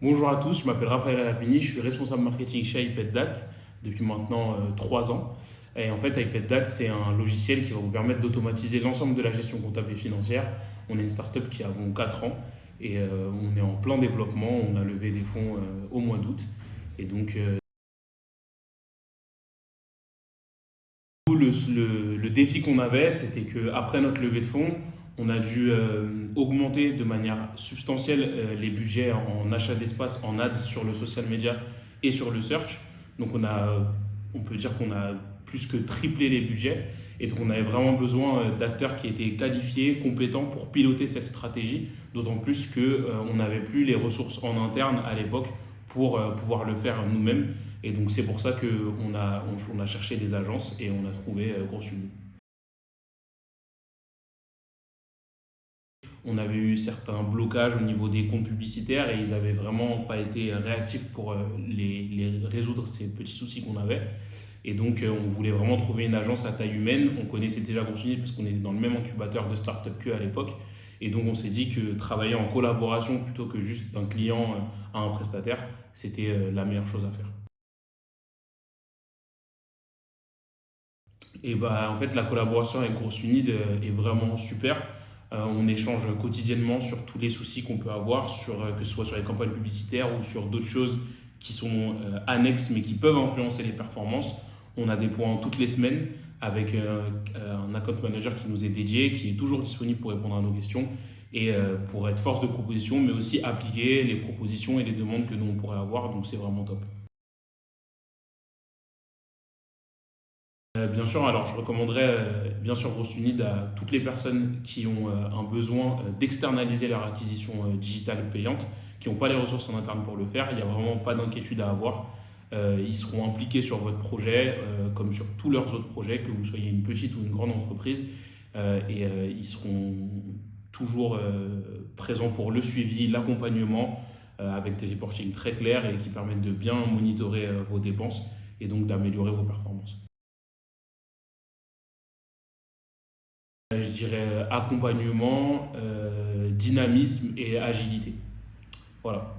Bonjour à tous, je m'appelle Raphaël Alapini, je suis responsable marketing chez iPetDat depuis maintenant 3 ans. Et en fait, iPetDat, c'est un logiciel qui va vous permettre d'automatiser l'ensemble de la gestion comptable et financière. On est une startup qui a 4 ans et on est en plein développement. On a levé des fonds au mois d'août. Et donc, le défi qu'on avait, c'était qu'après notre levée de fonds, on a dû augmenter de manière substantielle les budgets en achat d'espace, en ads sur le social media et sur le search. Donc on peut dire qu'on a plus que triplé les budgets. Et donc on avait vraiment besoin d'acteurs qui étaient qualifiés, compétents pour piloter cette stratégie. D'autant plus qu'on n'avait plus les ressources en interne à l'époque pour pouvoir le faire nous-mêmes. Et donc c'est pour ça qu'on a cherché des agences et on a trouvé Grosse Uni. On avait eu certains blocages au niveau des comptes publicitaires et ils n'avaient vraiment pas été réactifs pour les résoudre ces petits soucis qu'on avait. Et donc on voulait vraiment trouver une agence à taille humaine. On connaissait déjà Grosse Uni parce qu'on était dans le même incubateur de start-up qu'eux à l'époque. Et donc on s'est dit que travailler en collaboration plutôt que juste d'un client à un prestataire, c'était la meilleure chose à faire. Et bah, en fait, la collaboration avec Grosse Unide est vraiment super. On échange quotidiennement sur tous les soucis qu'on peut avoir, que ce soit sur les campagnes publicitaires ou sur d'autres choses qui sont annexes mais qui peuvent influencer les performances. On a des points toutes les semaines avec un account manager qui nous est dédié, qui est toujours disponible pour répondre à nos questions et pour être force de proposition, mais aussi appliquer les propositions et les demandes que nous on pourrait avoir. Donc c'est vraiment top. Bien sûr, alors je recommanderais bien sûr Grosse Unide à toutes les personnes qui ont un besoin d'externaliser leur acquisition digitale payante, qui n'ont pas les ressources en interne pour le faire. Il n'y a vraiment pas d'inquiétude à avoir. Ils seront impliqués sur votre projet, comme sur tous leurs autres projets, que vous soyez une petite ou une grande entreprise. Ils seront toujours présents pour le suivi, l'accompagnement, avec des reportings très clairs et qui permettent de bien monitorer vos dépenses et donc d'améliorer vos performances. Je dirais accompagnement, dynamisme et agilité. Voilà.